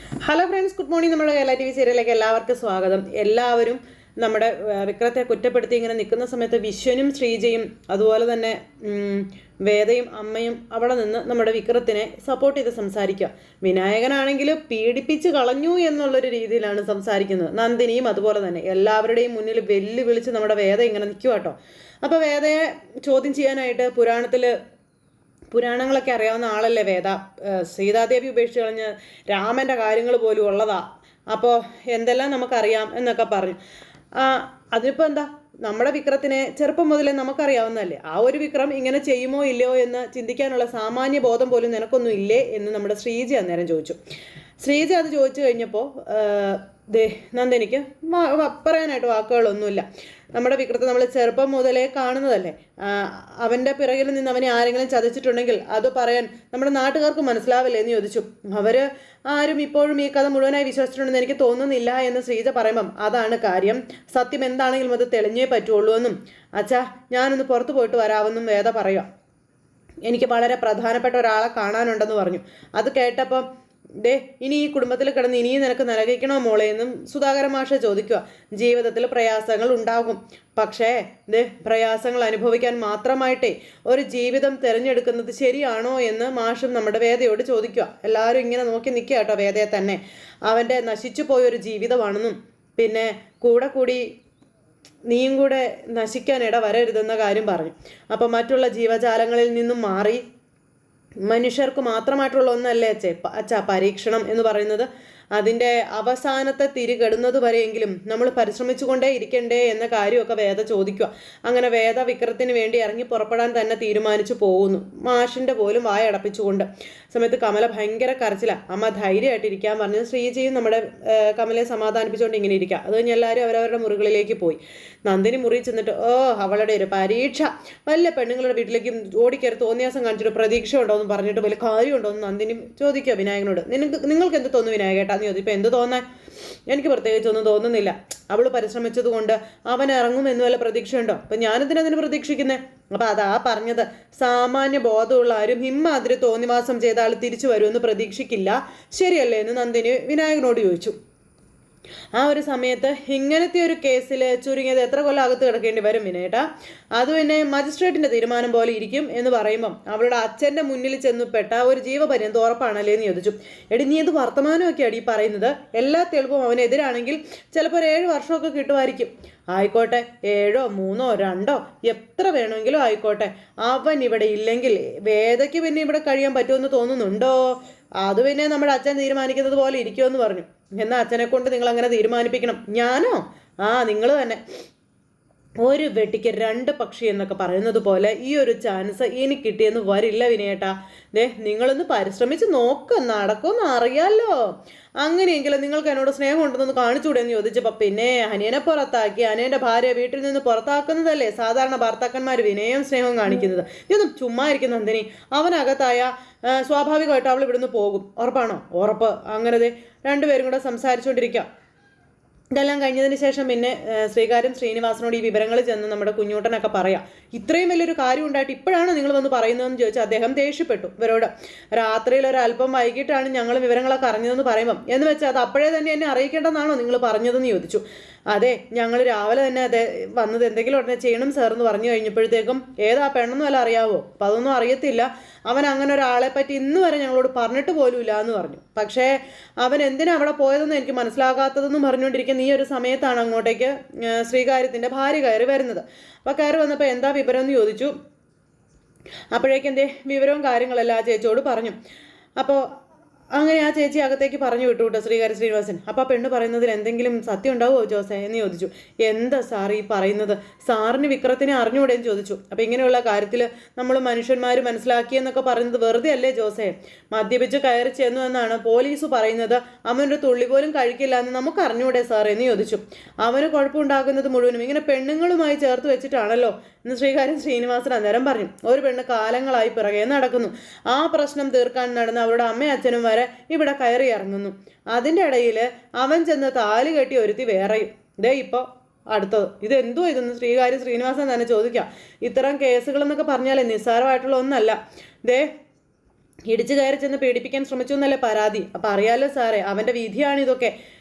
Hello friends, good morning. നമ്മുടെ Kerala T V സീരിയലിലേക്ക് എല്ലാവർക്കും സ്വാഗതം. എല്ലാവരും നമ്മുടെ വിക്രത്തെ കുറ്റപ്പെടുത്തി ഇങ്ങനെ നിൽക്കുന്ന സമയത്ത് വിശ്വനും ശ്രീജയും അതുപോലെ തന്നെ വേദയും അമ്മയും അവിടെ നിന്ന് നമ്മുടെ വിക്രത്തിനെ സപ്പോർട്ട് ചെയ്ത് സംസാരിക്കുക. വിനായകനാണെങ്കിൽ പീഡിപ്പിച്ച് കളഞ്ഞു എന്നുള്ളൊരു രീതിയിലാണ് സംസാരിക്കുന്നത്. നന്ദിനിയും അതുപോലെ തന്നെ എല്ലാവരുടെയും മുന്നിൽ വെല്ലുവിളിച്ച് നമ്മുടെ വേദ ഇങ്ങനെ നിൽക്കുക കേട്ടോ. അപ്പോൾ വേദയെ ചോദ്യം ചെയ്യാനായിട്ട് പുരാണങ്ങളൊക്കെ അറിയാവുന്ന ആളല്ലേ വേദ. സീതാദേവി ഉപേക്ഷിച്ച് കളഞ്ഞ് രാമൻ്റെ കാര്യങ്ങൾ പോലും ഉള്ളതാ. അപ്പോൾ എന്തെല്ലാം നമുക്കറിയാം എന്നൊക്കെ പറഞ്ഞു. അതിനിപ്പോൾ എന്താ, നമ്മുടെ വിക്രത്തിനെ ചെറുപ്പം മുതലേ നമുക്കറിയാവുന്നതല്ലേ. ആ ഒരു വിക്രം ഇങ്ങനെ ചെയ്യുമോ ഇല്ലയോ എന്ന് ചിന്തിക്കാനുള്ള സാമാന്യ ബോധം പോലും നിനക്കൊന്നും ഇല്ലേ എന്ന് നമ്മുടെ ശ്രീജ അന്നേരം ചോദിച്ചു. ശ്രീജ അത് ചോദിച്ചു കഴിഞ്ഞപ്പോൾ നന്ദിനിക്ക് പറയാനായിട്ട് വാക്കുകളൊന്നുമില്ല. നമ്മുടെ വിക്രത്തെ നമ്മൾ ചെറുപ്പം മുതലേ കാണുന്നതല്ലേ. അവൻ്റെ പിറകിൽ നിന്ന് അവനെ ആരെങ്കിലും ചതച്ചിട്ടുണ്ടെങ്കിൽ അത് പറയാൻ നമ്മുടെ നാട്ടുകാർക്ക് മനസ്സിലാവില്ലേ എന്ന് ചോദിച്ചു. അവർ ആരും ഇപ്പോഴും ഈ കഥ മുഴുവനായി വിശ്വസിച്ചിട്ടുണ്ടെന്ന് എനിക്ക് തോന്നുന്നില്ല എന്ന് ശ്രീജ പറയുമ്പം അതാണ് കാര്യം. സത്യം എന്താണെങ്കിലും അത് തെളിഞ്ഞേ പറ്റുള്ളൂ എന്നും അച്ഛാ ഞാനൊന്ന് പുറത്തു പോയിട്ട് വരാമെന്നും വേദ പറയുക. എനിക്ക് വളരെ പ്രധാനപ്പെട്ട ഒരാളെ കാണാനുണ്ടെന്ന് പറഞ്ഞു. അത് കേട്ടപ്പം ഇനി ഈ കുടുംബത്തിൽ കിടന്ന് ഇനിയും നിനക്ക് നിലനിൽക്കണോ മോളെ എന്നും സുധാകരൻ മാഷ ചോദിക്കുക. ജീവിതത്തിൽ പ്രയാസങ്ങൾ ഉണ്ടാകും, പക്ഷേ പ്രയാസങ്ങൾ അനുഭവിക്കാൻ മാത്രമായിട്ടേ ഒരു ജീവിതം തിരഞ്ഞെടുക്കുന്നത് ശരിയാണോ എന്ന് മാഷും നമ്മുടെ വേദയോട് ചോദിക്കുക. എല്ലാവരും ഇങ്ങനെ നോക്കി നിൽക്കുക കേട്ടോ വേദയെ തന്നെ. അവൻ്റെ നശിച്ചു പോയൊരു ജീവിതമാണെന്നും പിന്നെ കൂടി നീയും കൂടെ നശിക്കാൻ ഇട വരരുതെന്ന കാര്യം പറഞ്ഞു. അപ്പം മറ്റുള്ള ജീവജാലങ്ങളിൽ നിന്നും മാറി മനുഷ്യർക്ക് മാത്രമായിട്ടുള്ള ഒന്നല്ലേ അച്ഛാ പരീക്ഷണം എന്ന് പറയുന്നത്. അതിൻ്റെ അവസാനത്തെ തിരികെടുന്നത് വരെയെങ്കിലും നമ്മൾ പരിശ്രമിച്ചുകൊണ്ടേ ഇരിക്കണ്ടേ എന്ന കാര്യമൊക്കെ വേദ ചോദിക്കുക. അങ്ങനെ വേദ വിക്രത്തിന് വേണ്ടി ഇറങ്ങി പുറപ്പെടാൻ തന്നെ തീരുമാനിച്ചു പോകുന്നു, മാഷിൻ്റെ പോലും വായടപ്പിച്ചുകൊണ്ട്. സമയത്ത് കമല ഭയങ്കര കരച്ചിലാണ്. അമ്മ ധൈര്യമായിട്ടിരിക്കാൻ പറഞ്ഞു. ശ്രീജയും നമ്മുടെ കമലയെ സമാധാനിപ്പിച്ചുകൊണ്ട് ഇങ്ങനെ ഇരിക്കുക. അത് കഴിഞ്ഞ് എല്ലാവരും അവരവരുടെ മുറികളിലേക്ക് പോയി. നന്ദിനി മുറി ചെന്നിട്ട് അവളുടെ ഒരു പരീക്ഷ, വല്ല പെണ്ണുങ്ങളുടെ വീട്ടിലേക്ക് ഓടിക്കയറി തോന്നിയാസം കാണിച്ചിട്ട് പ്രതീക്ഷ ഉണ്ടോ എന്ന് പറഞ്ഞിട്ട് വലിയ കാര്യമുണ്ടോ എന്ന് നന്ദിനി ചോദിക്കുക വിനായകനോട്. നിങ്ങൾക്ക് എന്ത് തോന്നുന്നു വിനായകേട്ടാ എന്ന് ചോദിച്ചു. ഇപ്പം എന്ത് തോന്നാൻ, എനിക്ക് പ്രത്യേകിച്ചൊന്നും തോന്നുന്നില്ല. അവൾ പരിശ്രമിച്ചത് കൊണ്ട് അവൻ ഇറങ്ങും എന്ന് വല്ല പ്രതീക്ഷയുണ്ടോ? അപ്പം ഞാനെന്തിനതിന് പ്രതീക്ഷിക്കുന്നത്? അപ്പം അതാ പറഞ്ഞത്, സാമാന്യ ബോധമുള്ള ആരും ഇമ്മാതിരി തോന്നിവാസം ചെയ്ത ആൾ തിരിച്ചു വരുമെന്ന് പ്രതീക്ഷിക്കില്ല, ശരിയല്ലേ എന്ന് നന്ദിനി വിനായകനോട് ചോദിച്ചു. ആ ഒരു സമയത്ത് ഇങ്ങനത്തെ ഒരു കേസിൽ ചുരുങ്ങിയത് എത്ര കൊല്ലം അകത്ത് കിടക്കേണ്ടി വരും വിനേട്ടാ? അത് പിന്നെ മജിസ്ട്രേറ്റിന്റെ തീരുമാനം പോലെ ഇരിക്കും എന്ന് പറയുമ്പം അവളുടെ അച്ഛൻ്റെ മുന്നിൽ ചെന്നുപെട്ട ഒരു ജീവപര്യന്തം ഉറപ്പാണല്ലേ എന്ന് ചോദിച്ചു. എടി നീ എന്ത് വർത്തമാനമൊക്കെയാണ് ഈ പറയുന്നത്? എല്ലാ തെളിവും അവനെതിരാണെങ്കിൽ ചിലപ്പോൾ 7 വർഷമൊക്കെ കിട്ടുമായിരിക്കും. ആയിക്കോട്ടെ, 7, 3, 2 എത്ര വേണമെങ്കിലും ആയിക്കോട്ടെ. അവൻ ഇവിടെ ഇല്ലെങ്കിൽ വേദയ്ക്ക് പിന്നെ ഇവിടെ കഴിയാൻ പറ്റുമെന്ന് തോന്നുന്നുണ്ടോ? അത് പിന്നെ നമ്മുടെ അച്ഛൻ തീരുമാനിക്കുന്നത് പോലെ ഇരിക്കുമെന്ന് പറഞ്ഞു. എന്നാൽ അച്ഛനെ കൊണ്ട് നിങ്ങൾ അങ്ങനെ തീരുമാനിപ്പിക്കണം. ഞാനോ? നിങ്ങൾ തന്നെ. ഒരു വെട്ടിക്ക് 2 പക്ഷി എന്നൊക്കെ പറയുന്നത് പോലെ ഈ ഒരു ചാൻസ് എനിക്ക് കിട്ടിയെന്ന് വരില്ല വിനയേട്ടാ. നിങ്ങളൊന്ന് പരിശ്രമിച്ച് നോക്ക്, നടക്കുമെന്ന് അറിയാമല്ലോ. അങ്ങനെയെങ്കിലും നിങ്ങൾക്ക് എന്നോട് സ്നേഹം ഉണ്ടെന്ന് കാണിച്ചുകൂടെ എന്ന് ചോദിച്ചപ്പോൾ പിന്നെ അനിയനെ പുറത്താക്കി അനിയൻ്റെ ഭാര്യ വീട്ടിൽ നിന്ന് പുറത്താക്കുന്നതല്ലേ സാധാരണ ഭർത്താക്കന്മാർ വിനയം സ്നേഹവും കാണിക്കുന്നത്. ഇതൊന്നും ചുമ്മാ ഇരിക്കുന്ന നന്ദിനി. അവനകത്തായ സ്വാഭാവികമായിട്ട് അവൾ ഇവിടുന്ന് പോകും. ഉറപ്പാണോ? ഉറപ്പ്. അങ്ങനെ രണ്ടുപേരും കൂടെ സംസാരിച്ചുകൊണ്ടിരിക്കാം. ഇതെല്ലാം കഴിഞ്ഞതിന് ശേഷം പിന്നെ ശ്രീകാര്യം ശ്രീനിവാസനോട് ഈ വിവരങ്ങൾ ചെന്ന് നമ്മുടെ കുഞ്ഞൂട്ടനൊക്കെ പറയാം. ഇത്രയും വലിയൊരു കാര്യം ഉണ്ടായിട്ട് ഇപ്പോഴാണ് നിങ്ങൾ വന്ന് പറയുന്നതെന്ന് ചോദിച്ചാൽ അദ്ദേഹം ദേഷ്യപ്പെട്ടു ഇവരോട്. രാത്രിയിൽ ഒരല്പം വൈകിട്ടാണ് ഞങ്ങൾ വിവരങ്ങളൊക്കെ അറിഞ്ഞതെന്ന് പറയുമ്പം എന്ന് വെച്ചാൽ അത് അപ്പോഴേ തന്നെ എന്നെ അറിയിക്കേണ്ടതാണോ നിങ്ങൾ പറഞ്ഞതെന്ന് ചോദിച്ചു. അതെ, ഞങ്ങൾ രാവിലെ തന്നെ വന്നത് എന്തെങ്കിലും ഉടനെ ചെയ്യണം സാർ എന്ന് പറഞ്ഞു കഴിഞ്ഞപ്പോഴത്തേക്കും ഏതാ പെണ്ണെന്ന് വല്ല അറിയാവോ? അപ്പം അതൊന്നും അറിയത്തില്ല. അവൻ അങ്ങനെ ഒരാളെ പറ്റി ഇന്ന് വരെ ഞങ്ങളോട് പറഞ്ഞിട്ട് പോലുമില്ല എന്ന് പറഞ്ഞു. പക്ഷേ അവൻ എന്തിനാ അവിടെ പോയതെന്ന് എനിക്ക് മനസ്സിലാകാത്തതെന്നും പറഞ്ഞുകൊണ്ടിരിക്കുന്ന ഈ ഒരു സമയത്താണ് അങ്ങോട്ടേക്ക് ശ്രീകാര്യത്തിൻ്റെ ഭാര്യ കയറി വരുന്നത്. അപ്പോൾ കയറി വന്നപ്പോൾ എന്താ വിവരം എന്ന് ചോദിച്ചു. അപ്പോഴേക്കും വിവരവും കാര്യങ്ങളെല്ലാം ആ ചേച്ചിയോട് പറഞ്ഞു. അപ്പോൾ അങ്ങനെ ആ ചേച്ചി അകത്തേക്ക് പറഞ്ഞു വിട്ടു കേട്ടോ ശ്രീകാര്യ ശ്രീനിവാസൻ. അപ്പോൾ ആ പെണ്ണ് പറയുന്നതിൽ എന്തെങ്കിലും സത്യം ഉണ്ടാവുമോ ജോസേ എന്ന് ചോദിച്ചു. എന്താ സാർ ഈ പറയുന്നത്? സാറിന് വിക്രത്തിനെ അറിഞ്ഞുകൂടെ എന്ന് ചോദിച്ചു. അപ്പോൾ ഇങ്ങനെയുള്ള കാര്യത്തിൽ നമ്മൾ മനുഷ്യന്മാർ മനസ്സിലാക്കിയെന്നൊക്കെ പറയുന്നത് വെറുതെ അല്ലേ ജോസേ? മദ്യപിച്ച് കയറി ചെന്നു എന്നാണ് പോലീസ് പറയുന്നത്. അവനൊരു തുള്ളി പോലും കഴിക്കില്ല എന്ന് നമുക്ക് അറിഞ്ഞുകൂടെ സാർ എന്ന് ചോദിച്ചു. അവന് കുഴപ്പമുണ്ടാക്കുന്നത് മുഴുവനും ഇങ്ങനെ പെണ്ണുങ്ങളുമായി ചേർത്ത് വെച്ചിട്ടാണല്ലോ എന്ന് ശ്രീകാര്യം ശ്രീനിവാസൻ അന്നേരം പറഞ്ഞു. ഒരു പെണ്ണ് കാലങ്ങളായി പിറകെ നടക്കുന്നു. ആ പ്രശ്നം തീർക്കാൻ നടന്ന് അവരുടെ അമ്മയും അച്ഛനും വരെ ഇവിടെ കയറി ഇറങ്ങുന്നു. അതിൻ്റെ ഇടയിൽ അവൻ ചെന്ന് താലി കെട്ടി ഒരുത്തി വേറെയും. ഇപ്പോൾ അടുത്തത് ഇതെന്തോ ഇതെന്ന് ശ്രീകാര്യം ശ്രീനിവാസൻ തന്നെ ചോദിക്കാം. ഇത്തരം കേസുകളെന്നൊക്കെ പറഞ്ഞാലേ നിസ്സാരമായിട്ടുള്ള ഒന്നല്ല. ഇടിച്ചു കയറി ചെന്ന് പീഡിപ്പിക്കാൻ ശ്രമിച്ചു എന്നല്ലേ പരാതി. അപ്പം അറിയാലോ സാറേ, അവൻ്റെ വിധിയാണിതൊക്കെ.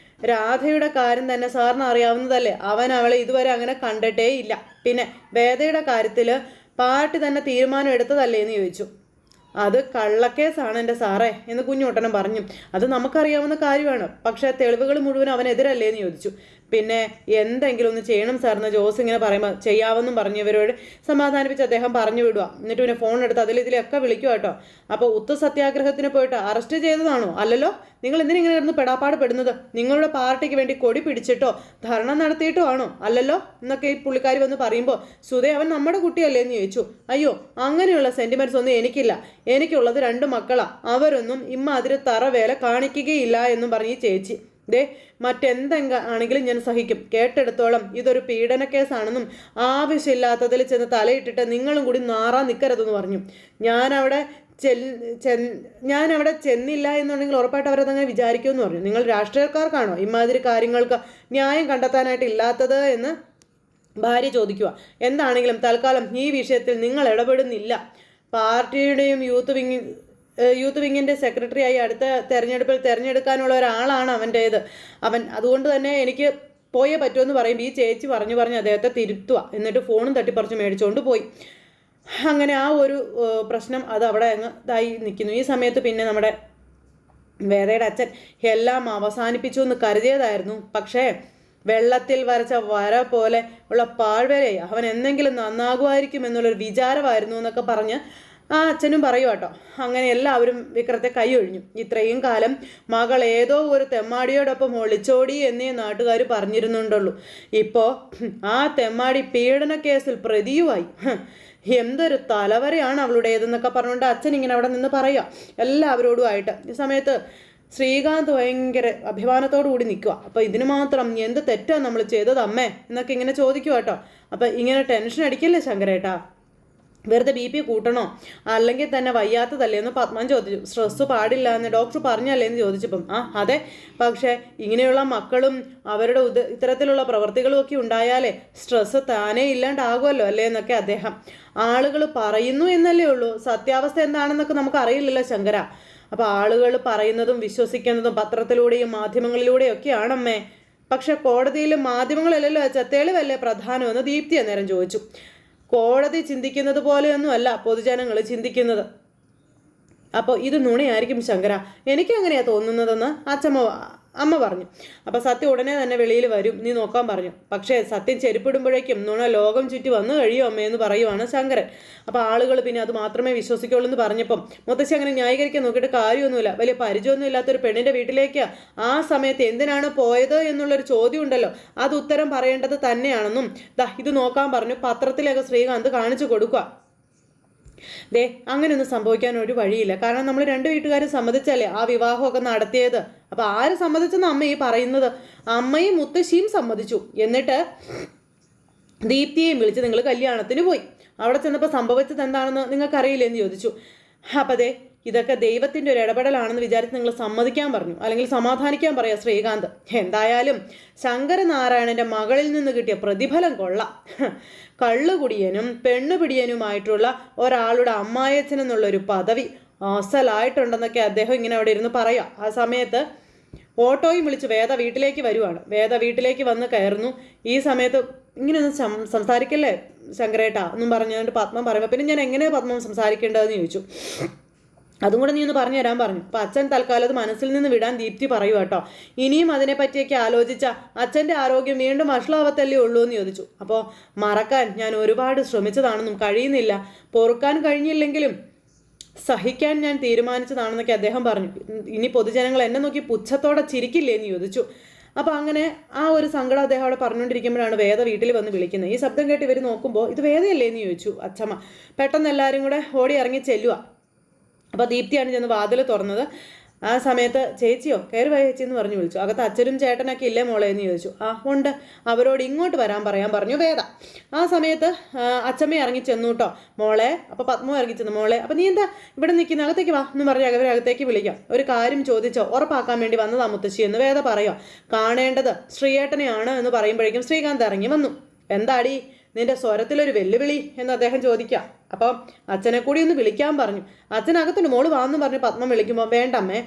രാധയുടെ കാര്യം തന്നെ സാറിന് അറിയാവുന്നതല്ലേ. അവൻ അവളെ ഇതുവരെ അങ്ങനെ കണ്ടിട്ടേ ഇല്ല. പിന്നെ വേദയുടെ കാര്യത്തിൽ പാർട്ടി തന്നെ തീരുമാനം എടുത്തതല്ലേ എന്ന് ചോദിച്ചു. അത് കള്ളക്കേസാണ് എൻ്റെ സാറേ എന്ന് കുഞ്ഞുട്ടനും പറഞ്ഞു. അത് നമുക്കറിയാവുന്ന കാര്യമാണ്. പക്ഷേ തെളിവുകൾ മുഴുവൻ അവനെതിരല്ലേ എന്ന് ചോദിച്ചു. പിന്നെ എന്തെങ്കിലും ഒന്ന് ചെയ്യണം സാറിന് ജോസ് ഇങ്ങനെ പറയുമ്പോൾ ചെയ്യാമെന്നും പറഞ്ഞവരോട് സമാധാനിപ്പിച്ച് അദ്ദേഹം പറഞ്ഞു വിടുക. എന്നിട്ട് പിന്നെ ഫോൺ എടുത്ത് ഇതിലൊക്കെ വിളിക്കുക കേട്ടോ. അപ്പോൾ ഉത്തു സത്യാഗ്രഹത്തിന് പോയിട്ട് അറസ്റ്റ് ചെയ്തതാണോ? അല്ലല്ലോ. നിങ്ങൾ എന്തിനിങ്ങനെ ഇരുന്ന് പെടാപ്പാട് പെടുന്നത്? നിങ്ങളുടെ പാർട്ടിക്ക് വേണ്ടി കൊടി പിടിച്ചിട്ടോ ധർണ നടത്തിയിട്ടോ ആണോ? അല്ലല്ലോ എന്നൊക്കെ ഈ പുള്ളിക്കാരി വന്ന് പറയുമ്പോൾ സുധേ അവൻ നമ്മുടെ കുട്ടിയല്ലേ എന്ന് ചോദിച്ചു. അയ്യോ, അങ്ങനെയുള്ള സെൻറ്റിമെൻറ്റ്സ് ഒന്നും എനിക്കില്ല. എനിക്കുള്ളത് 2 മക്കളാ. അവരൊന്നും ഇമ്മാതിരി തറവേല കാണിക്കുകയില്ല എന്നും പറഞ്ഞ് ഈ ചേച്ചി. ദേ, മറ്റെന്തെങ്കിലും ഞാൻ സഹിക്കും. കേട്ടെടുത്തോളം ഇതൊരു പീഡന കേസാണെന്നും ആവശ്യമില്ലാത്തതിൽ ചെന്ന് തലയിട്ടിട്ട് നിങ്ങളും കൂടി നാറാൻ നിൽക്കരുതെന്ന് പറഞ്ഞു. ഞാനവിടെ ചെന്നില്ല എന്നുണ്ടെങ്കിൽ ഉറപ്പായിട്ട് അവരതങ്ങനെ വിചാരിക്കുമെന്ന് പറഞ്ഞു. നിങ്ങൾ രാഷ്ട്രീയക്കാർക്കാണോ ഇമാതിരി കാര്യങ്ങൾക്ക് ന്യായം കണ്ടെത്താനായിട്ട് ഇല്ലാത്തത് എന്ന് ഭാര്യ ചോദിക്കുക. എന്താണെങ്കിലും തൽക്കാലം ഈ വിഷയത്തിൽ നിങ്ങൾ ഇടപെടുന്നില്ല. പാർട്ടിയുടെയും യൂത്ത് വിങ്ങിൻ്റെ സെക്രട്ടറിയായി അടുത്ത തെരഞ്ഞെടുപ്പിൽ തിരഞ്ഞെടുക്കാനുള്ള ഒരാളാണ് അവൻ്റേത്. അതുകൊണ്ട് തന്നെ എനിക്ക് പോയേ പറ്റുമെന്ന് പറയും. ഈ ചേച്ചി പറഞ്ഞ് അദ്ദേഹത്തെ തിരുത്തുക. എന്നിട്ട് ഫോണും തട്ടിപ്പറിച്ച് മേടിച്ചുകൊണ്ട് പോയി. അങ്ങനെ ആ ഒരു പ്രശ്നം അത് അവിടെ അങ്ങ് ഇതായി നിൽക്കുന്നു. ഈ സമയത്ത് പിന്നെ നമ്മുടെ വേദയുടെ അച്ഛൻ എല്ലാം അവസാനിപ്പിച്ചു എന്ന് കരുതിയതായിരുന്നു. പക്ഷേ വെള്ളത്തിൽ വരച്ച വര പോലെ ഉള്ള പാഴ്വരെ അവൻ എന്തെങ്കിലും നന്നാകുമായിരിക്കും എന്നുള്ളൊരു വിചാരമായിരുന്നു എന്നൊക്കെ പറഞ്ഞ് ആ അച്ഛനും പറയും കേട്ടോ. അങ്ങനെ എല്ലാവരും വിക്രത്തെ കൈയൊഴിഞ്ഞു. ഇത്രയും കാലം മകൾ ഏതോ ഒരു തെമ്മാടിയോടൊപ്പം ഒളിച്ചോടി എന്നേ നാട്ടുകാർ പറഞ്ഞിരുന്നുണ്ടുള്ളൂ. ഇപ്പോൾ ആ തെമ്മാടി പീഡന കേസിൽ പ്രതിയുമായി. എന്തൊരു തലവരെയാണ് അവളുടേതെന്നൊക്കെ പറഞ്ഞുകൊണ്ട് അച്ഛൻ ഇങ്ങനെ അവിടെ നിന്ന് പറയുക എല്ലാവരോടുമായിട്ട്. ഈ സമയത്ത് ശ്രീകാന്ത് ഭയങ്കര അഭിമാനത്തോടു കൂടി നിൽക്കുക. അപ്പോൾ ഇതിന് മാത്രം എന്ത് തെറ്റാണ് നമ്മൾ ചെയ്തത് അമ്മേ എന്നൊക്കെ ഇങ്ങനെ ചോദിക്കുക കേട്ടോ. അപ്പം ഇങ്ങനെ ടെൻഷൻ അടിക്കല്ലേ ശങ്കരേട്ടാ, വെറുതെ BP കൂട്ടണോ? അല്ലെങ്കിൽ തന്നെ വയ്യാത്തതല്ലേ എന്ന് പത്മൻ ചോദിച്ചു. സ്ട്രെസ്സ് പാടില്ല എന്ന് ഡോക്ടർ പറഞ്ഞല്ലേ എന്ന് ചോദിച്ചപ്പം അതെ, പക്ഷേ ഇങ്ങനെയുള്ള മക്കളും അവരുടെ ഇത്തരത്തിലുള്ള പ്രവൃത്തികളും ഒക്കെ ഉണ്ടായാലേ സ്ട്രെസ്സ് താനേ ഇല്ലാണ്ടാകുമല്ലോ അല്ലേ എന്നൊക്കെ അദ്ദേഹം. ആളുകൾ പറയുന്നു എന്നല്ലേ ഉള്ളൂ, സത്യാവസ്ഥ എന്താണെന്നൊക്കെ നമുക്ക് അറിയില്ലല്ലോ ശങ്കര. അപ്പോൾ ആളുകൾ പറയുന്നതും വിശ്വസിക്കുന്നതും പത്രത്തിലൂടെയും മാധ്യമങ്ങളിലൂടെയും ഒക്കെയാണമ്മേ. പക്ഷെ കോടതിയിലും മാധ്യമങ്ങളല്ലല്ലോ വെച്ചാൽ തെളിവല്ലേ പ്രധാനമെന്ന് ദീപ്തി അന്നേരം ചോദിച്ചു. കോടതി ചിന്തിക്കുന്നത് പോലെയൊന്നും അല്ല പൊതുജനങ്ങൾ ചിന്തിക്കുന്നത്. അപ്പോൾ ഇത് നുണയായിരിക്കും ശങ്കര, എനിക്കങ്ങനെയാണ് തോന്നുന്നതെന്ന് അമ്മ പറഞ്ഞു. അപ്പോൾ സത്യം ഉടനെ തന്നെ വെളിയിൽ വരും, നീ നോക്കാൻ പറഞ്ഞു. പക്ഷേ സത്യം ചെരുപ്പിടുമ്പോഴേക്കും നുണ ലോകം ചുറ്റി വന്നു കഴിയും അമ്മയെന്ന് പറയുവാണ് ശങ്കരൻ. അപ്പോൾ ആളുകൾ പിന്നെ അത് മാത്രമേ വിശ്വസിക്കുള്ളൂ എന്ന് പറഞ്ഞപ്പം മുത്തശ്ശി അങ്ങനെ ന്യായീകരിക്കാൻ നോക്കിയിട്ട് കാര്യമൊന്നുമില്ല. വലിയ പരിചയമൊന്നും ഇല്ലാത്തൊരു പെണ്ണിൻ്റെ വീട്ടിലേക്ക് ആ സമയത്ത് എന്തിനാണ് പോയത് എന്നുള്ളൊരു ചോദ്യം ഉണ്ടല്ലോ, അത് ഉത്തരം പറയേണ്ടത് തന്നെയാണെന്നും ഇത് നോക്കാൻ പറഞ്ഞു. പത്രത്തിലേക്ക് ശ്രീകാന്ത് കാണിച്ചു കൊടുക്കുക. ദേ, അങ്ങനെയൊന്നും സംഭവിക്കാൻ ഒരു വഴിയില്ല. കാരണം നമ്മൾ 2 വീട്ടുകാരും സമ്മതിച്ചല്ലേ ആ വിവാഹമൊക്കെ നടത്തിയത്. അപ്പോൾ ആര് സമ്മതിച്ചെന്ന് അമ്മ ഈ പറയുന്നത്? അമ്മയും മുത്തശ്ശിയും സമ്മതിച്ചു. എന്നിട്ട് ദീപ്തിയെയും വിളിച്ച് നിങ്ങൾ കല്യാണത്തിന് പോയി. അവിടെ ചെന്നപ്പോൾ സംഭവിച്ചത് എന്താണെന്ന് നിങ്ങൾക്കറിയില്ലെന്ന് ചോദിച്ചു. അപ്പം അതെ, ഇതൊക്കെ ദൈവത്തിൻ്റെ ഒരു ഇടപെടലാണെന്ന് വിചാരിച്ച് നിങ്ങൾ സമ്മതിക്കാൻ പറഞ്ഞു, അല്ലെങ്കിൽ സമാധാനിക്കാൻ പറയാം ശ്രീകാന്ത്. എന്തായാലും ശങ്കരനാരായണൻ്റെ മകളിൽ നിന്ന് കിട്ടിയ പ്രതിഫലം കൊള്ളാം. കള്ളുകുടിയനും പെണ്ണുപിടിയനുമായിട്ടുള്ള ഒരാളുടെ അമ്മായച്ചൻ എന്നുള്ളൊരു പദവി അസലായിട്ടുണ്ടെന്നൊക്കെ അദ്ദേഹം ഇങ്ങനെ അവിടെ ഇരുന്ന് പറയാം. ആ സമയത്ത് ഓട്ടോയും വിളിച്ച് വേദ വീട്ടിലേക്ക് വരുവാണ്. വേദ വീട്ടിലേക്ക് വന്ന് കയറുന്നു. ഈ സമയത്ത് ഇങ്ങനെയൊന്നും സംസാരിക്കല്ലേ ശങ്കരേട്ടാ എന്നും പറഞ്ഞുകൊണ്ട് പത്മം പറയുമ്പോൾ പിന്നെ ഞാൻ എങ്ങനെയാണ് പത്മം സംസാരിക്കേണ്ടതെന്ന് ചോദിച്ചു. അതും കൂടെ നീ ഒന്ന് പറഞ്ഞു തരാൻ പറഞ്ഞു. അപ്പോൾ അച്ഛൻ തൽക്കാലം അത് മനസ്സിൽ നിന്ന് വിടാൻ ദീപ്തി പറയൂ കേട്ടോ. ഇനിയും അതിനെപ്പറ്റിയൊക്കെ ആലോചിച്ച അച്ഛൻ്റെ ആരോഗ്യം വീണ്ടും വഷളാവത്തല്ലേ ഉള്ളൂ എന്ന് ചോദിച്ചു. അപ്പോൾ മറക്കാൻ ഞാൻ ഒരുപാട് ശ്രമിച്ചതാണെന്നും കഴിയുന്നില്ല, പൊറുക്കാൻ കഴിഞ്ഞില്ലെങ്കിലും സഹിക്കാൻ ഞാൻ തീരുമാനിച്ചതാണെന്നൊക്കെ അദ്ദേഹം പറഞ്ഞു. ഇനി പൊതുജനങ്ങൾ എന്നെ നോക്കി പുച്ഛത്തോടെ ചിരിക്കില്ലേ എന്ന് ചോദിച്ചു. അപ്പോൾ അങ്ങനെ ആ ഒരു സങ്കടം അദ്ദേഹം അവിടെ പറഞ്ഞുകൊണ്ടിരിക്കുമ്പോഴാണ് വേദ വീട്ടിൽ വന്ന് വിളിക്കുന്നത്. ഈ ശബ്ദം കേട്ട് ഇവർ നോക്കുമ്പോൾ ഇത് വേദയല്ലേ എന്ന് ചോദിച്ചു അച്ഛമ്മ. പെട്ടെന്ന് എല്ലാവരും കൂടെ ഓടി ഇറങ്ങി ചെല്ലുക. അപ്പോൾ ദീപ്തിയാണ് ചെന്ന് വാതിൽ തുറന്നത്. ആ സമയത്ത് ചേച്ചിയോ കയറി വാ ചേച്ചി എന്ന് പറഞ്ഞു വിളിച്ചു. അകത്ത് അച്ഛനും ചേട്ടനൊക്കെ ഇല്ലേ മോളെ എന്ന് ചോദിച്ചു. ഉണ്ട്, അവരോട് ഇങ്ങോട്ട് വരാൻ പറയാൻ പറഞ്ഞു വേദ. ആ സമയത്ത് അച്ഛമ്മ ഇറങ്ങി ചെന്നു കേട്ടോ മോളെ. അപ്പോൾ പത്മ ഇറങ്ങി ചെന്നു മോളെ. അപ്പോൾ നീ എന്താ ഇവിടെ നിൽക്കുന്ന, അകത്തേക്ക് വാ എന്ന് പറഞ്ഞ് അവരെ അകത്തേക്ക് വിളിക്കാം. ഒരു കാര്യം ചോദിച്ചോ ഉറപ്പാക്കാൻ വേണ്ടി വന്നതാ മുത്തശ്ശി എന്ന് വേദ പറയുക. കാണേണ്ടത് ശ്രീയേട്ടനെയാണ് എന്ന് പറയുമ്പോഴേക്കും ശ്രീകാന്ത് ഇറങ്ങി വന്നു. എന്താടി നിന്റെ സ്വരത്തിലൊരു വെല്ലുവിളി എന്ന് അദ്ദേഹം ചോദിക്കുക. അപ്പം അച്ഛനെ കൂടി ഒന്ന് വിളിക്കാൻ പറഞ്ഞു. അച്ഛനകത്തുണ്ട് മോള് വാന്ന് പറഞ്ഞ് പത്മം വിളിക്കുമ്പോൾ വേണ്ടമ്മേ,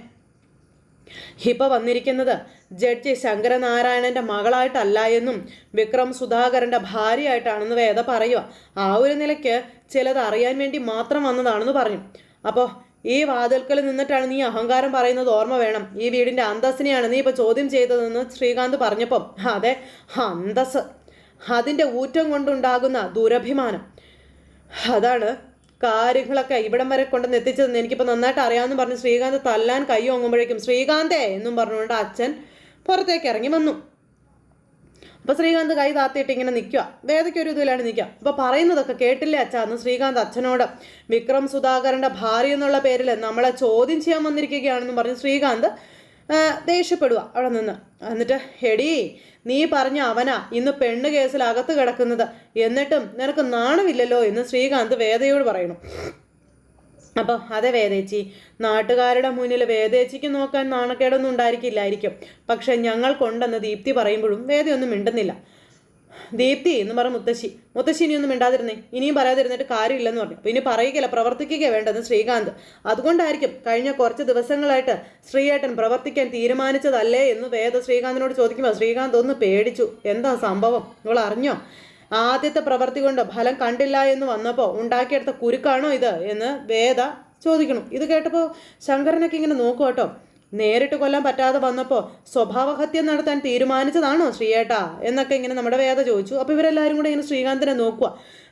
ഇപ്പൊ വന്നിരിക്കുന്നത് ജഡ്ജി ശങ്കരനാരായണന്റെ മകളായിട്ടല്ല എന്നും വിക്രം സുധാകരന്റെ ഭാര്യയായിട്ടാണെന്ന് വേദ പറയുക. ആ ഒരു നിലയ്ക്ക് ചിലത് അറിയാൻ വേണ്ടി മാത്രം വന്നതാണെന്ന് പറഞ്ഞു. അപ്പോൾ ഈ വാതിൽക്കൽ നിന്നിട്ടാണ് നീ അഹങ്കാരം പറയുന്നത് ഓർമ്മ വേണം. ഈ വീടിന്റെ അന്തസ്സിനെയാണ് നീ ഇപ്പൊ ചോദ്യം ചെയ്തതെന്ന് ശ്രീകാന്ത് പറഞ്ഞപ്പം അതെ, അന്തസ്, അതിന്റെ ഊറ്റം കൊണ്ടുണ്ടാകുന്ന ദുരഭിമാനം, അതാണ് കാര്യങ്ങളൊക്കെ ഇവിടം വരെ കൊണ്ടുവന്ന് എത്തിച്ചതെന്ന് എനിക്കിപ്പോൾ നന്നായിട്ട് അറിയാമെന്ന് പറഞ്ഞ് ശ്രീകാന്ത് തല്ലാൻ കൈ ഓങ്ങുമ്പോഴേക്കും ശ്രീകാന്തേ എന്നും പറഞ്ഞുകൊണ്ട് അച്ഛൻ പുറത്തേക്ക് ഇറങ്ങി വന്നു. അപ്പോൾ ശ്രീകാന്ത് കൈ താത്തിയിട്ട് ഇങ്ങനെ നിൽക്കുക. വേദയ്ക്കൊരു ഇതിലാണ് നിൽക്കുക. അപ്പോൾ പറയുന്നതൊക്കെ കേട്ടില്ലേ അച്ഛാ എന്ന് ശ്രീകാന്ത് അച്ഛനോട്. വിക്രം സുധാകരന്റെ ഭാര്യ എന്നുള്ള പേരിൽ നമ്മളെ ചോദ്യം ചെയ്യാൻ വന്നിരിക്കുകയാണെന്നും പറഞ്ഞ് ശ്രീകാന്ത് ദേഷ്യപ്പെടുക അവിടെ നിന്ന്. എന്നിട്ട് എടീ, നീ പറഞ്ഞ അവനാ ഇന്ന് പെണ്ണ് കേസിൽ അകത്ത് കിടക്കുന്നത്, എന്നിട്ടും നിനക്ക് നാണമില്ലല്ലോ എന്ന് ശ്രീകാന്ത് വേദയോട് പറയുന്നു. അപ്പോൾ അതെ വേദേച്ചി, നാട്ടുകാരുടെ മുന്നിൽ വേദേച്ചിക്ക് നോക്കാൻ നാണക്കേടൊന്നും ഉണ്ടായിരിക്കില്ലായിരിക്കും. പക്ഷെ ഞങ്ങൾ കൊണ്ടെന്ന് ദീപ്തി പറയുമ്പോഴും വേദയൊന്നും മിണ്ടുന്നില്ല. ദീപ്തി എന്ന് പറഞ്ഞ മുത്തശ്ശി ഇനിയൊന്നും മിണ്ടാതിരുന്നേ, ഇനിയും പറയാതിരുന്നിട്ട് കാര്യമില്ലെന്ന് പറഞ്ഞു. അപ്പോൾ ഇനി പറയുകയില്ല, പ്രവർത്തിക്കുക വേണ്ടെന്ന് ശ്രീകാന്ത്. അതുകൊണ്ടായിരിക്കും കഴിഞ്ഞ കുറച്ച് ദിവസങ്ങളായിട്ട് ശ്രീയേട്ടൻ പ്രവർത്തിക്കാൻ തീരുമാനിച്ചതല്ലേ എന്ന് വേദ ശ്രീകാന്തിനോട് ചോദിക്കുമ്പോൾ ശ്രീകാന്ത് ഒന്ന് പേടിച്ചു. എന്താ സംഭവം, നിങ്ങൾ അറിഞ്ഞോ? ആദ്യത്തെ പ്രവൃത്തി കൊണ്ട് ഫലം കണ്ടില്ല എന്ന് വന്നപ്പോൾ ഉണ്ടാക്കിയെടുത്ത കുരുക്കാണോ ഇത് എന്ന് വേദ ചോദിക്കണം. ഇത് കേട്ടപ്പോൾ ശങ്കരനൊക്കെ ഇങ്ങനെ നോക്കുക കേട്ടോ. നേരിട്ട് കൊല്ലാൻ പറ്റാതെ വന്നപ്പോൾ സ്വഭാവഹത്യ നടത്താൻ തീരുമാനിച്ചതാണോ ശ്രീയേട്ടാ എന്നൊക്കെ ഇങ്ങനെ നമ്മുടെ വേദ ചോദിച്ചു. അപ്പോൾ ഇവരെല്ലാവരും കൂടെ ഇങ്ങനെ ശ്രീകാന്തിനെ നോക്കുക.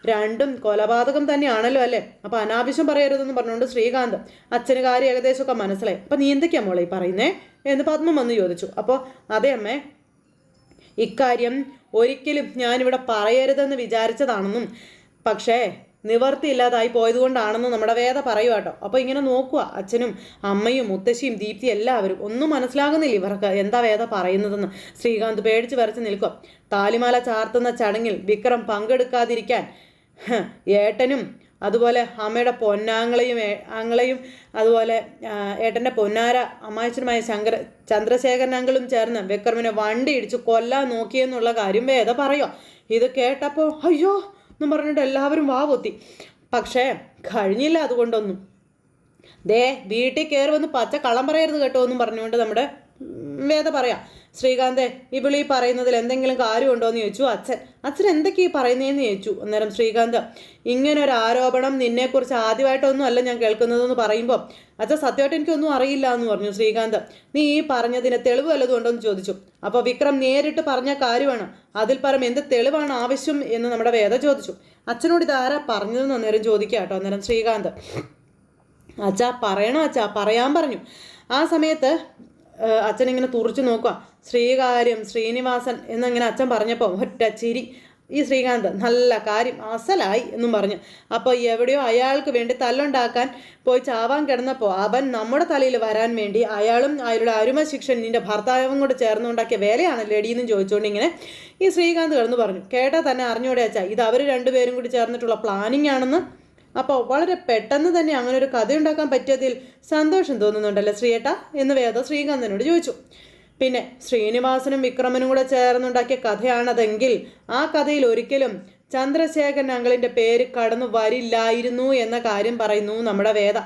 രണ്ടും കൊലപാതകം തന്നെയാണല്ലോ അല്ലേ, അപ്പോൾ അനാവശ്യം പറയരുതെന്ന് പറഞ്ഞുകൊണ്ട് ശ്രീകാന്ത് അച്ഛന് കാര്യം ഏകദേശമൊക്കെ മനസ്സിലായി. അപ്പം നീ എന്തൊക്കെയാ മോളെ ഈ പറയുന്നേ എന്ന് പത്മം വന്ന് ചോദിച്ചു. അപ്പോൾ അതെ അമ്മേ, ഇക്കാര്യം ഒരിക്കലും ഞാനിവിടെ പറയരുതെന്ന് വിചാരിച്ചതാണെന്നും പക്ഷേ നിവർത്തിയില്ലാതായി പോയതുകൊണ്ടാണെന്ന് നമ്മുടെ വേദ പറയുക കേട്ടോ. അപ്പോൾ ഇങ്ങനെ നോക്കുക, അച്ഛനും അമ്മയും മുത്തശ്ശിയും ദീപ്തി എല്ലാവരും ഒന്നും മനസ്സിലാകുന്നില്ല ഇവർക്ക് എന്താ വേദ പറയുന്നതെന്ന്. ശ്രീകാന്ത് പേടിച്ച് വരച്ച് നിൽക്കുക. താലിമാല ചാർത്തുന്ന ചടങ്ങിൽ വിക്രം പങ്കെടുക്കാതിരിക്കാൻ ഏട്ടനും അതുപോലെ അമ്മയുടെ ആങ്ങളെയും അതുപോലെ ഏട്ടൻ്റെ പൊന്നാര അമ്മായച്ചനുമായ ചന്ദ്രശേഖരൻ അങ്കിളും ചേർന്ന് വിക്രമിനെ വണ്ടി ഇടിച്ച് കൊല്ലാൻ നോക്കിയെന്നുള്ള കാര്യം വേദ പറയുക. ഇത് കേട്ടപ്പോൾ അയ്യോ എന്നും പറഞ്ഞിട്ട് എല്ലാവരും വാ പൊത്തി. പക്ഷേ കഴിഞ്ഞില്ല അതുകൊണ്ടൊന്നും. ദേ വീട്ടിൽ കയറി വന്ന് പച്ച കള്ളം പറയരുത് കേട്ടോ എന്നും പറഞ്ഞുകൊണ്ട് നമ്മുടെ വേദ പറയാം. ശ്രീകാന്തെ, ഇവളീ പറയുന്നതിൽ എന്തെങ്കിലും കാര്യമുണ്ടോ എന്ന് ചോദിച്ചു അച്ഛൻ എന്തൊക്കെയാ പറയുന്നതെന്ന് ചോദിച്ചു. അന്നേരം ശ്രീകാന്ത്, ഇങ്ങനെ ഒരു ആരോപണം നിന്നെക്കുറിച്ച് ആദ്യമായിട്ടൊന്നും അല്ല ഞാൻ കേൾക്കുന്നതെന്ന് പറയുമ്പോൾ അച്ഛൻ സത്യമായിട്ട് എനിക്കൊന്നും അറിയില്ല എന്ന് പറഞ്ഞു ശ്രീകാന്ത്. നീ ഈ പറഞ്ഞതിന് തെളിവ് വല്ലതും ഉണ്ടോ എന്ന് ചോദിച്ചു. അപ്പോൾ വിക്രം നേരിട്ട് പറഞ്ഞ കാര്യമാണ്, അതിൽ പരം എന്ത് തെളിവാണ് ആവശ്യം എന്ന് നമ്മുടെ വേദ ചോദിച്ചു. അച്ഛനോട് ഇതാരാ പറഞ്ഞതെന്ന് അന്നേരം ചോദിക്കുക കേട്ടോ. അന്നേരം ശ്രീകാന്ത്, അച്ഛാ പറയണോ അച്ഛാ, പറയാൻ പറഞ്ഞു. ആ സമയത്ത് അച്ഛനിങ്ങനെ തുറച്ചു നോക്കുക. ശ്രീനിവാസൻ എന്നിങ്ങനെ അച്ഛൻ പറഞ്ഞപ്പോൾ ഒറ്റ ചിരി. ഈ ശ്രീകാന്ത് നല്ല കാര്യം അസലായി എന്നും പറഞ്ഞു. അപ്പോൾ എവിടെയോ അയാൾക്ക് വേണ്ടി തല്ലുണ്ടാക്കാൻ പോയി ചാവാൻ കിടന്നപ്പോൾ അവൻ നമ്മുടെ തലയിൽ വരാൻ വേണ്ടി അയാളും അയാളുടെ അരുമ ശിക്ഷൻ നിന്റെ ഭർത്താവും കൂടെ ചേർന്നുണ്ടാക്കിയ വേലയാണല്ലോ എടീന്നും ചോദിച്ചുകൊണ്ട് ഇങ്ങനെ ഈ ശ്രീകാന്ത് കിടന്ന് പറഞ്ഞു. കേട്ടാൽ തന്നെ അറിഞ്ഞോടെ അച്ഛാ, ഇത് അവർ രണ്ടുപേരും കൂടി ചേർന്നിട്ടുള്ള പ്ലാനിങ് ആണെന്ന്. അപ്പോൾ വളരെ പെട്ടെന്ന് തന്നെ അങ്ങനെ ഒരു കഥ ഉണ്ടാക്കാൻ പറ്റിയതിൽ സന്തോഷം തോന്നുന്നുണ്ടല്ലോ ശ്രീയേട്ടാ എന്ന് വേദ ശ്രീകാന്തിനോട് ചോദിച്ചു. പിന്നെ ശ്രീനിവാസനും വിക്രമനും കൂടെ ചേർന്നുണ്ടാക്കിയ കഥയാണതെങ്കിൽ ആ കഥയിൽ ഒരിക്കലും ചന്ദ്രശേഖരൻ അങ്കിളിൻ്റെ പേര് കടന്നു വരില്ലായിരുന്നു എന്ന കാര്യം പറയുന്നു നമ്മുടെ വേദ.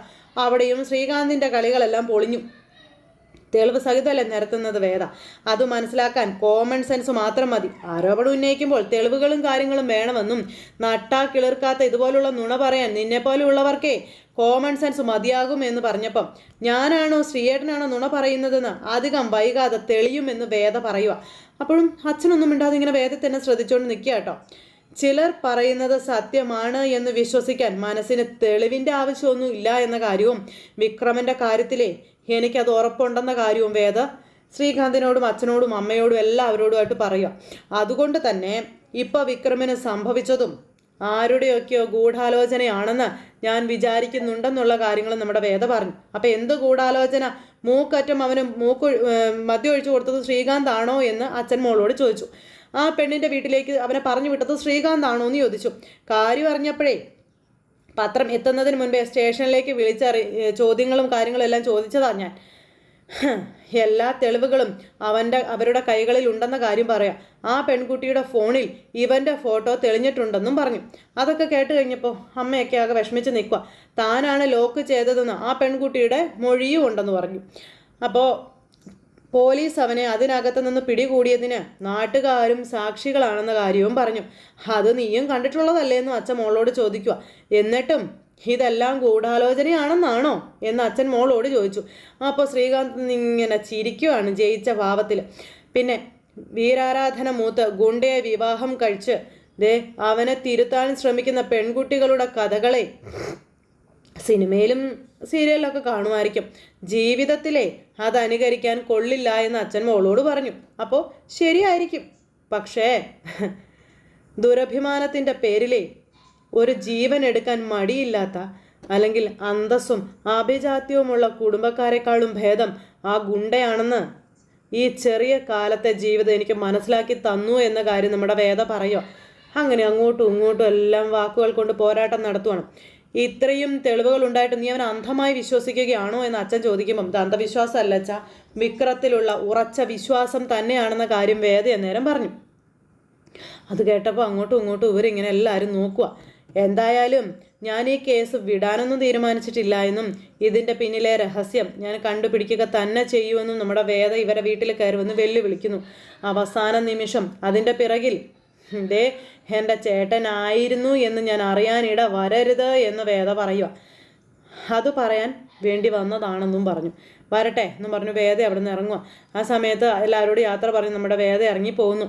അവിടെയും ശ്രീകാന്തിൻ്റെ കളികളെല്ലാം പൊളിഞ്ഞു. തെളിവ് സഹിതമല്ലേ നിരത്തുന്നത് വേദ, അത് മനസ്സിലാക്കാൻ കോമൺ സെൻസ് മാത്രം മതി. ആരോപണം ഉന്നയിക്കുമ്പോൾ തെളിവുകളും കാര്യങ്ങളും വേണമെന്നും നട്ടാ കിളിർക്കാത്ത ഇതുപോലുള്ള നുണ പറയാൻ നിന്നെപ്പോലെയുള്ളവർക്കേ കോമൺ സെൻസ് മതിയാകും എന്ന് പറഞ്ഞപ്പം ഞാനാണോ ശ്രീയേട്ടനാണോ നുണ പറയുന്നതെന്ന് അധികം വൈകാതെ തെളിയുമെന്ന് വേദ പറയുക. അപ്പോഴും അച്ഛനൊന്നും മിണ്ടാതെ ഇങ്ങനെ വേദത്തെ തന്നെ ശ്രദ്ധിച്ചുകൊണ്ട് നിൽക്കുക കേട്ടോ. ചിലർ പറയുന്നത് സത്യമാണ് എന്ന് വിശ്വസിക്കാൻ മനസ്സിന് തെളിവിൻ്റെ ആവശ്യമൊന്നും ഇല്ല എന്ന കാര്യവും വിക്രമൻ്റെ കാര്യത്തിലേ എനിക്കത് ഉറപ്പുണ്ടെന്ന കാര്യവും വേദ ശ്രീകാന്തിനോടും അച്ഛനോടും അമ്മയോടും എല്ലാവരോടുമായിട്ട് പറയുക. അതുകൊണ്ട് തന്നെ ഇപ്പോൾ വിക്രമിന് സംഭവിച്ചതും ആരുടെയൊക്കെയോ ഗൂഢാലോചനയാണെന്ന് ഞാൻ വിചാരിക്കുന്നുണ്ടെന്നുള്ള കാര്യങ്ങൾ നമ്മുടെ വേദ പറഞ്ഞു. അപ്പം എന്ത് ഗൂഢാലോചന? മൂക്കറ്റം അവന് മദ്യം ഒഴിച്ചു കൊടുത്തത് ശ്രീകാന്താണോ എന്ന് അച്ഛൻ മോളോട് ചോദിച്ചു. ആ പെണ്ണിൻ്റെ വീട്ടിലേക്ക് അവനെ പറഞ്ഞു വിട്ടത് ശ്രീകാന്താണോ എന്ന് ചോദിച്ചു. കാര്യം അറിഞ്ഞപ്പോഴേ പത്രം എത്തുന്നതിന് മുൻപേ സ്റ്റേഷനിലേക്ക് ചോദ്യങ്ങളും കാര്യങ്ങളും എല്ലാം ചോദിച്ചതാണ് ഞാൻ. എല്ലാ തെളിവുകളും അവരുടെ കൈകളിൽ ഉണ്ടെന്ന കാര്യം പറയാം. ആ പെൺകുട്ടിയുടെ ഫോണിൽ ഇവൻ്റെ ഫോട്ടോ തെളിഞ്ഞിട്ടുണ്ടെന്നും പറഞ്ഞു. അതൊക്കെ കേട്ട് കഴിഞ്ഞപ്പോൾ അമ്മയൊക്കെ ആകെ വിഷമിച്ച് നിൽക്കുക. താനാണ് ലോക്ക് ചെയ്തതെന്ന് ആ പെൺകുട്ടിയുടെ മൊഴിയും ഉണ്ടെന്ന് പറഞ്ഞു. അപ്പോൾ പോലീസ് അവനെ അതിനകത്ത് നിന്ന് പിടികൂടിയതിന് നാട്ടുകാരും സാക്ഷികളാണെന്ന കാര്യവും പറഞ്ഞു. അത് നീയും കണ്ടിട്ടുള്ളതല്ലേ എന്നും അച്ഛൻ മോളോട് ചോദിക്കുക. എന്നിട്ടും ഇതെല്ലാം ഗൂഢാലോചനയാണെന്നാണോ എന്ന് അച്ഛൻ മോളോട് ചോദിച്ചു. അപ്പോൾ ശ്രീകാന്ത് ഇങ്ങനെ ചിരിക്കുകയാണ് ജയിച്ച ഭാവത്തിൽ. പിന്നെ വീരാരാധന മൂത്ത് ഗുണ്ടയെ വിവാഹം കഴിച്ച് അവനെ തിരുത്താൻ ശ്രമിക്കുന്ന പെൺകുട്ടികളുടെ കഥകളെ സിനിമയിലും സീരിയലിലൊക്കെ കാണുമായിരിക്കും. ജീവിതത്തിലെ അത് അനുകരിക്കാൻ കൊള്ളില്ല എന്ന് അച്ഛൻ മോളോട് പറഞ്ഞു. അപ്പോൾ ശരിയായിരിക്കും. പക്ഷേ ദുരഭിമാനത്തിൻ്റെ പേരിലേ ഒരു ജീവൻ എടുക്കാൻ മടിയില്ലാത്ത, അല്ലെങ്കിൽ അന്തസ്സും ആഭിജാത്യവുമുള്ള കുടുംബക്കാരെക്കാളും ഭേദം ആ ഗുണ്ടയാണെന്ന് ഈ ചെറിയ കാലത്തെ ജീവിതം എനിക്ക് മനസ്സിലാക്കി തന്നു എന്ന കാര്യം നമ്മുടെ വേദ പറയുക. അങ്ങനെ അങ്ങോട്ടും ഇങ്ങോട്ടും എല്ലാം വാക്കുകൾ കൊണ്ട് പോരാട്ടം നടത്തുവാണ്. ഇത്രയും തെളിവുകൾ ഉണ്ടായിട്ട് നീ അവൻ അന്ധമായി വിശ്വസിക്കുകയാണോ എന്ന് അച്ഛൻ ചോദിക്കുമ്പം ഇത് അന്ധവിശ്വാസം അല്ല അച്ഛാ, വിക്രത്തിലുള്ള ഉറച്ച വിശ്വാസം തന്നെയാണെന്ന കാര്യം വേദ അന്നേരം പറഞ്ഞു. അത് കേട്ടപ്പോൾ അങ്ങോട്ടും ഇങ്ങോട്ടും ഇവരിങ്ങനെ എല്ലാവരും നോക്കുക. എന്തായാലും ഞാൻ ഈ കേസ് വിടാനൊന്നും തീരുമാനിച്ചിട്ടില്ല എന്നും ഇതിൻ്റെ പിന്നിലെ രഹസ്യം ഞാൻ കണ്ടുപിടിക്കുക തന്നെ ചെയ്യുമെന്നും നമ്മുടെ വേദ ഇവരെ വീട്ടിൽ കയറുമെന്ന് വെല്ലുവിളിക്കുന്നു. അവസാന നിമിഷം അതിൻ്റെ പിറകിൽ എൻ്റെ ചേട്ടനായിരുന്നു എന്ന് ഞാൻ അറിയാനിട വരരുത് എന്ന് വേദ പറയുക. അത് പറയാൻ വേണ്ടി വന്നതാണെന്നും പറഞ്ഞു. വരട്ടെ എന്നും പറഞ്ഞു വേദ അവിടെ നിന്ന് ഇറങ്ങുക. ആ സമയത്ത് എല്ലാവരോടും യാത്ര പറഞ്ഞ് നമ്മുടെ വേദ ഇറങ്ങിപ്പോകുന്നു.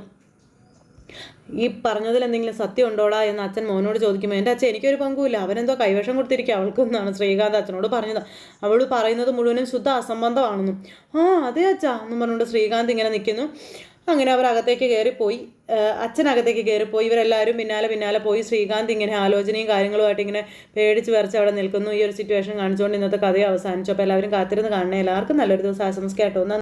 ഈ പറഞ്ഞതിൽ എന്തെങ്കിലും സത്യം ഉണ്ടോടാ എന്ന് അച്ഛൻ മോനോട് ചോദിക്കുമ്പോൾ എൻ്റെ അച്ഛൻ എനിക്കൊരു പങ്കുമില്ല, അവനെന്തോ കൈവശം കൊടുത്തിരിക്കുക അവൾക്കെന്നാണ് ശ്രീകാന്ത് അച്ഛനോട് പറഞ്ഞത്. അവൾ പറയുന്നത് മുഴുവനും ശുദ്ധ അസംബന്ധമാണെന്നും. അതെ അച്ഛാ എന്നും പറഞ്ഞുകൊണ്ട് ശ്രീകാന്ത് ഇങ്ങനെ നിൽക്കുന്നു. അങ്ങനെ അവർ അകത്തേക്ക് കയറിപ്പോയി. അച്ഛനകത്തേക്ക് കയറിപ്പോയി. ഇവരെല്ലാവരും പിന്നാലെ പോയി. ശ്രീകാന്ത് ഇങ്ങനെ ആലോചനയും കാര്യങ്ങളുമായിട്ട് ഇങ്ങനെ പേടിച്ച് വരച്ച് അവിടെ നിൽക്കുന്നു. ഈ ഒരു സിറ്റുവേഷൻ കാണിച്ചുകൊണ്ട് ഇന്നത്തെ കഥയെ അവസാനിച്ചു. അപ്പോൾ എല്ലാവരും കാത്തിരുന്ന് കാണണേ. എല്ലാവർക്കും നല്ലൊരു ദിവസം ആശംസിക്കാട്ടോ.